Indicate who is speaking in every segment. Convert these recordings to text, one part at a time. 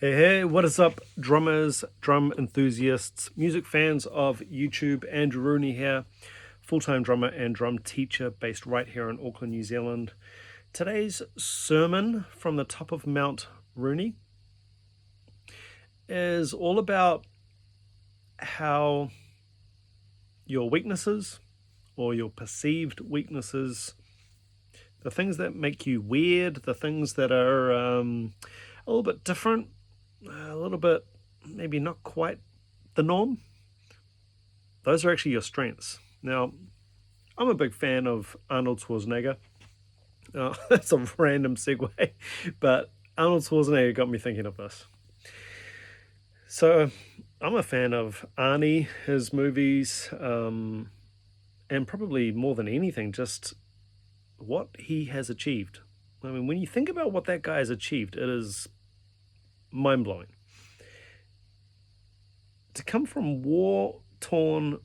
Speaker 1: Hey, what is up, drummers, drum enthusiasts, music fans of YouTube? Andrew Rooney here, full-time drummer and drum teacher based right here in Auckland, New Zealand. Today's sermon from the top of Mount Rooney is all about how your weaknesses or your perceived weaknesses, the things that make you weird, the things that are a little bit different, a little bit maybe not quite the norm, those are actually your strengths. Now, I'm a big fan of Arnold Schwarzenegger. That's a random segue, but Arnold Schwarzenegger got me thinking of this. So, I'm a fan of Arnie, his movies, and probably more than anything, just what he has achieved. I mean, when you think about what that guy has achieved, it is mind-blowing. To come from war-torn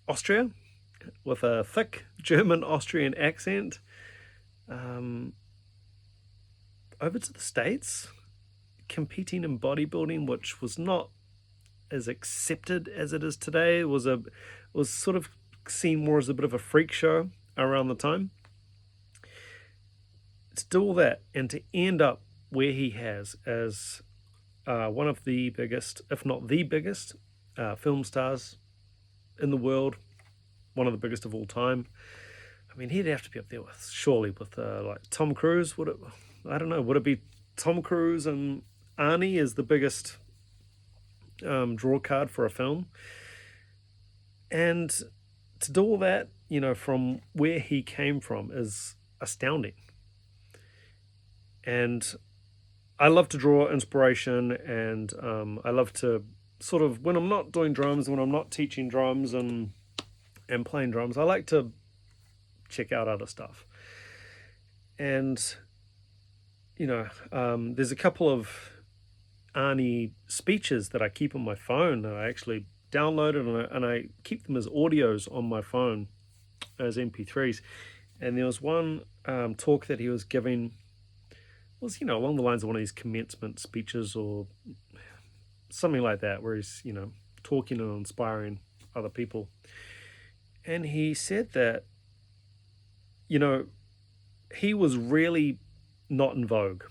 Speaker 1: Austria with a thick German Austrian accent over to the States, competing in bodybuilding, which was not as accepted as it is today. It was sort of seen more as a bit of a freak show around the time. To do all that and to end up where he has as one of the biggest, if not the biggest, film stars in the world, one of the biggest of all time. I mean, he'd have to be up there with, surely, with like Tom Cruise. Would it? I don't know. Would it be Tom Cruise and Arnie as the biggest draw card for a film? And to do all that, from where he came from is astounding. And I love to draw inspiration, and I love to sort of, when I'm not doing drums, when I'm not teaching drums and playing drums, I like to check out other stuff. And, there's a couple of Arnie speeches that I keep on my phone that I actually downloaded, and I keep them as audios on my phone as MP3s. And there was one talk that he was giving, was, along the lines of one of these commencement speeches or something like that, where he's, talking and inspiring other people. And he said that, he was really not in vogue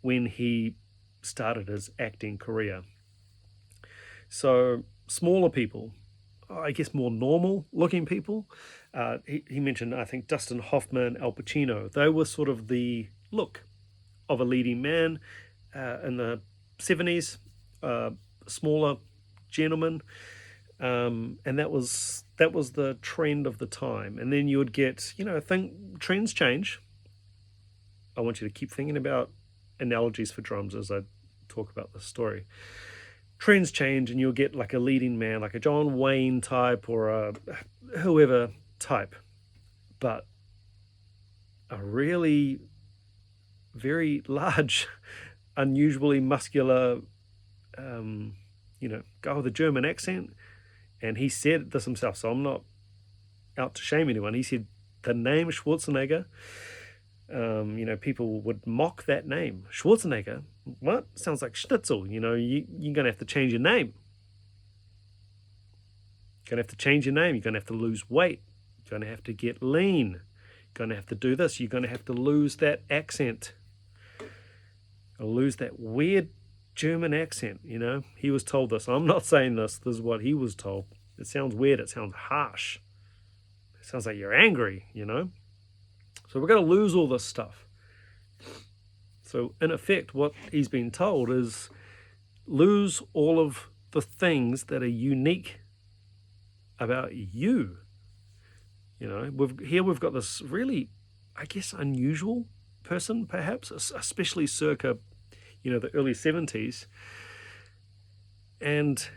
Speaker 1: when he started his acting career. So smaller people, I guess more normal looking people, he mentioned, I think, Dustin Hoffman, Al Pacino, they were sort of the look of a leading man in the 70s, smaller gentleman, and that was the trend of the time. And then you would get, trends change. I want you to keep thinking about analogies for drums as I talk about this story. Trends change, and you'll get like a leading man, like a John Wayne type or a whoever type, but a really very large, unusually muscular, guy with a German accent. And he said this himself, so I'm not out to shame anyone. He said the name Schwarzenegger, people would mock that name. Schwarzenegger, what? Sounds like Schnitzel. You're going to have to change your name. You're going to have to change your name. You're going to have to lose weight. You're going to have to get lean. You're going to have to do this. You're going to have to lose that accent. Lose that weird German accent. He was told this. I'm not saying this. This is what he was told. It sounds weird. It sounds harsh. It sounds like you're angry. So we're going to lose all this stuff. So in effect, what he's been told is lose all of the things that are unique about you. We've got this really, I guess, unusual person, perhaps, especially circa, the early 70s. And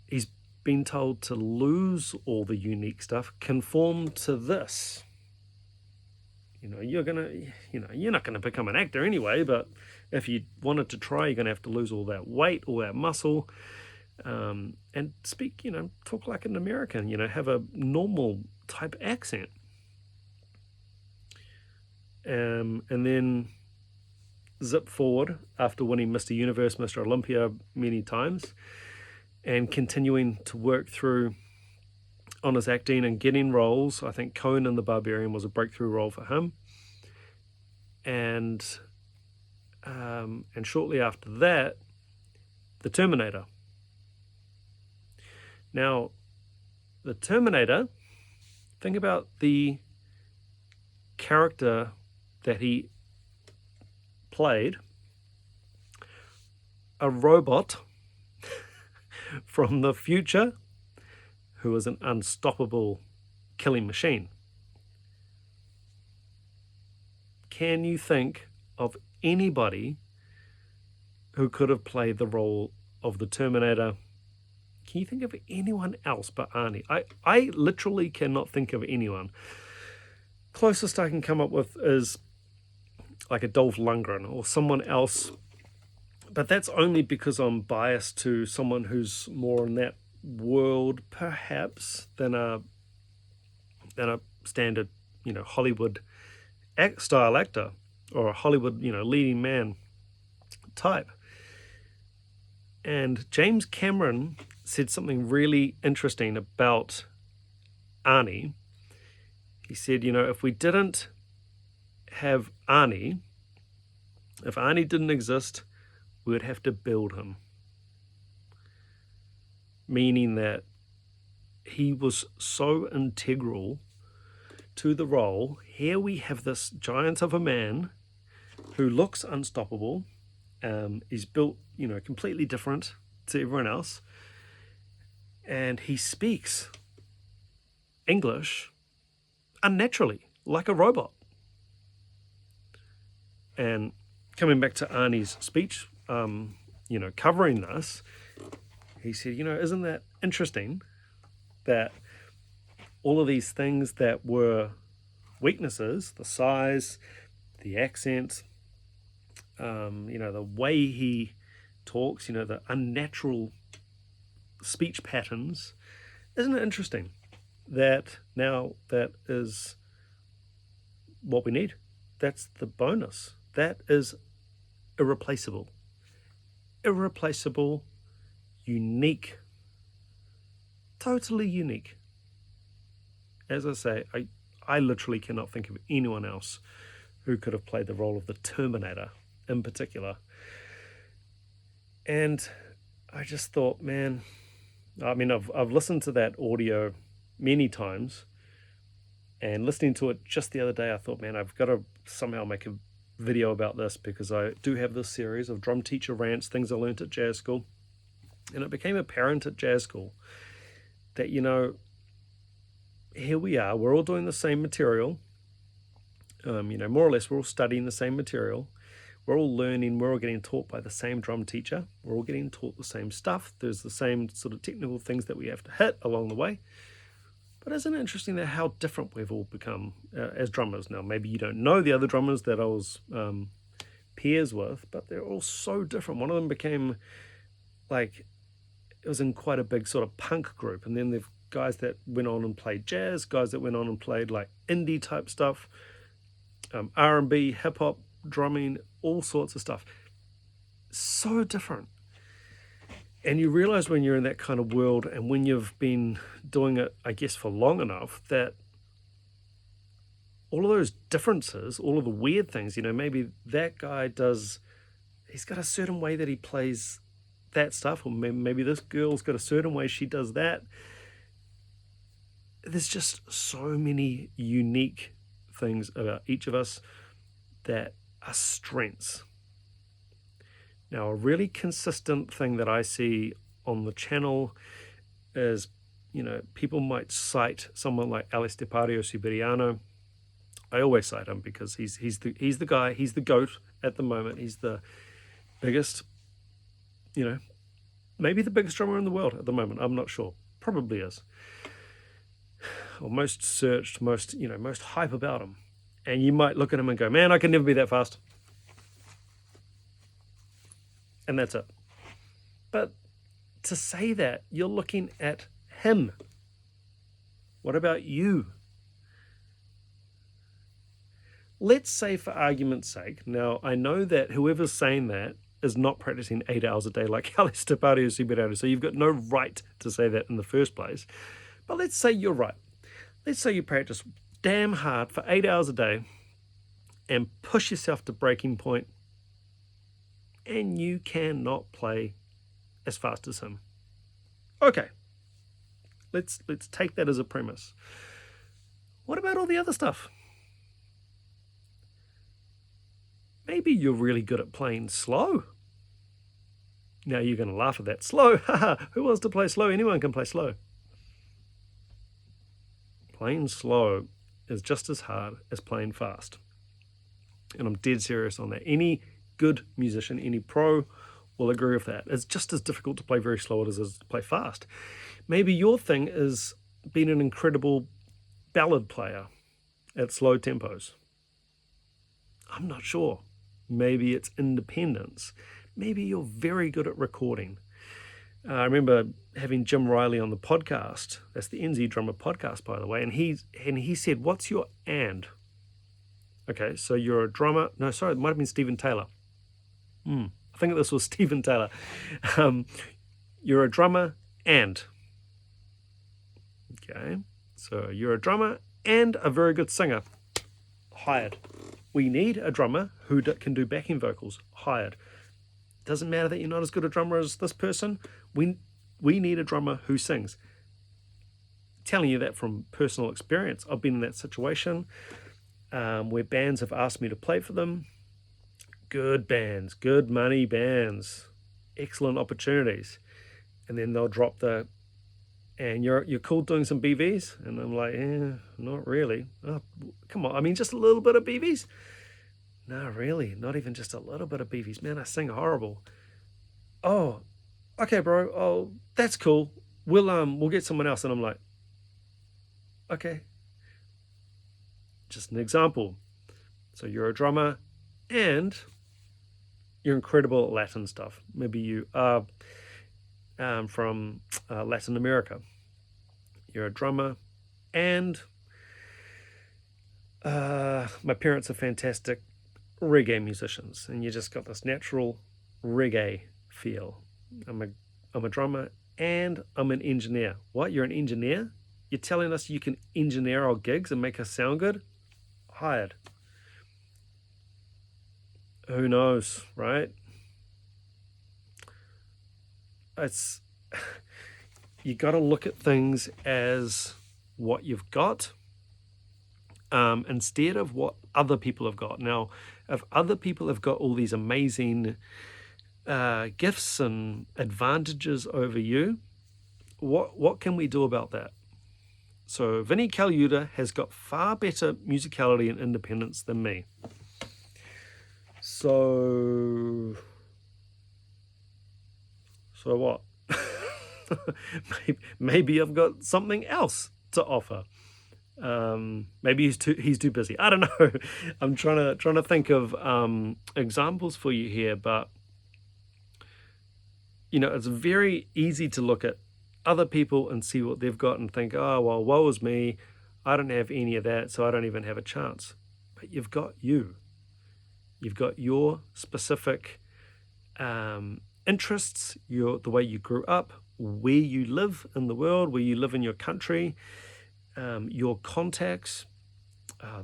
Speaker 1: he's been told to lose all the unique stuff, conform to this. You're not gonna become an actor anyway, but if you wanted to try, you're gonna have to lose all that weight, all that muscle, and speak, talk like an American, have a normal type accent. And then zip forward after winning Mr. Universe, Mr. Olympia many times, and continuing to work through on his acting and getting roles. I think Conan the Barbarian was a breakthrough role for him. And shortly after that, the Terminator. Now, the Terminator, think about the character that he played, a robot from the future who was an unstoppable killing machine. Can you think of anybody who could have played the role of the Terminator? Can you think of anyone else but Arnie? I literally cannot think of anyone. Closest I can come up with is like a Dolph Lundgren or someone else, but that's only because I'm biased to someone who's more in that world perhaps than a standard, Hollywood style actor or a Hollywood, leading man type. And James Cameron said something really interesting about Arnie. He said, if we didn't have Arnie, if Arnie didn't exist, we would have to build him. Meaning that he was so integral to the role. Here we have this giant of a man who looks unstoppable. He's built, completely different to everyone else. And he speaks English unnaturally, like a robot. And coming back to Arnie's speech, covering this, he said, isn't that interesting that all of these things that were weaknesses, the size, the accent, the way he talks, the unnatural speech patterns, isn't it interesting that now that is what we need? That's the bonus. That is irreplaceable. Irreplaceable, unique, totally unique. As I say, I literally cannot think of anyone else who could have played the role of the Terminator in particular. And I just thought, man, I've listened to that audio many times, and listening to it just the other day, I thought, man, I've got to somehow make a video about this, because I do have this series of drum teacher rants, things I learned at jazz school. And it became apparent at jazz school that, here we are, we're all doing the same material. More or less, we're all studying the same material. We're all learning, we're all getting taught by the same drum teacher. We're all getting taught the same stuff. There's the same sort of technical things that we have to hit along the way. But isn't it interesting that how different we've all become as drummers now? Maybe you don't know the other drummers that I was peers with, but they're all so different. One of them became it was in quite a big sort of punk group. And then there've guys that went on and played jazz, guys that went on and played like indie type stuff, R&B, hip hop, drumming, all sorts of stuff. So different. And you realize when you're in that kind of world, and when you've been doing it, I guess, for long enough, that all of those differences, all of the weird things, maybe that guy he's got a certain way that he plays that stuff, or maybe this girl's got a certain way she does that. There's just so many unique things about each of us that are strengths. Now, a really consistent thing that I see on the channel is, people might cite someone like Eleftherio Siberiano. I always cite him because he's the guy, he's the GOAT at the moment. He's the biggest, maybe the biggest drummer in the world at the moment. I'm not sure. Probably is. Or most searched, most hype about him. And you might look at him and go, man, I can never be that fast. And that's it. But to say that, you're looking at him. What about you? let's say for argument's sake, now I know that whoever's saying that is not practicing 8 hours a day like Alistair Party or Subirata, so you've got no right to say that in the first place. But let's say you're right. Let's say you practice damn hard for 8 hours a day and push yourself to breaking point, and you cannot play as fast as him. Okay, let's take that as a premise. What about all the other stuff? Maybe you're really good at playing slow. Now you're going to laugh at that. Slow, haha, who wants to play slow? Anyone can play slow. Playing slow is just as hard as playing fast. And I'm dead serious on that. Any good musician, any pro will agree with that. It's just as difficult to play very slow as it is to play fast. Maybe your thing is being an incredible ballad player at slow tempos. I'm not sure. Maybe it's independence. Maybe you're very good at recording. I remember having Jim Riley on the podcast. That's the NZ Drummer podcast, by the way. And he said, what's your and? Okay, so you're a drummer. No, sorry, it might have been Stephen Taylor. I think this was Stephen Taylor. You're a drummer and. Okay, so you're a drummer and a very good singer. Hired. We need a drummer who can do backing vocals. Hired. Doesn't matter that you're not as good a drummer as this person. We need a drummer who sings. Telling you that from personal experience. I've been in that situation where bands have asked me to play for them. Good bands, good money bands, excellent opportunities. And then they'll drop and you're cool doing some BVs? And I'm like, not really. Oh, come on, I mean, just a little bit of BVs? No, really, not even just a little bit of BVs. Man, I sing horrible. Oh, okay, bro. Oh, that's cool. We'll get someone else. And I'm like, okay. Just an example. So you're a drummer and you're incredible at Latin stuff. Maybe you are from Latin America. You're a drummer and my parents are fantastic reggae musicians, and you just got this natural reggae feel. I'm a drummer and I'm an engineer. What? You're an engineer? You're telling us you can engineer our gigs and make us sound good? Hired. Who knows, right? It's you got to look at things as what you've got instead of what other people have got. Now, if other people have got all these amazing gifts and advantages over you, what can we do about that? So Vinnie Colaiuta has got far better musicality and independence than me. So what? maybe I've got something else to offer. Maybe he's too busy. I don't know. I'm trying to think of examples for you here, but it's very easy to look at other people and see what they've got and think, oh well, woe is me. I don't have any of that, so I don't even have a chance. But you've got you. You've got your specific interests, the way you grew up, where you live in the world, where you live in your country, your contacts,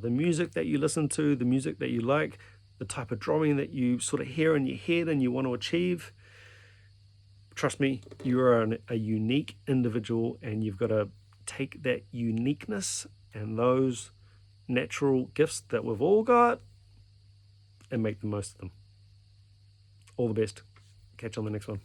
Speaker 1: the music that you listen to, the music that you like, the type of drumming that you sort of hear in your head and you want to achieve. Trust me, you are a unique individual, and you've got to take that uniqueness and those natural gifts that we've all got and make the most of them. All the best. Catch you on the next one.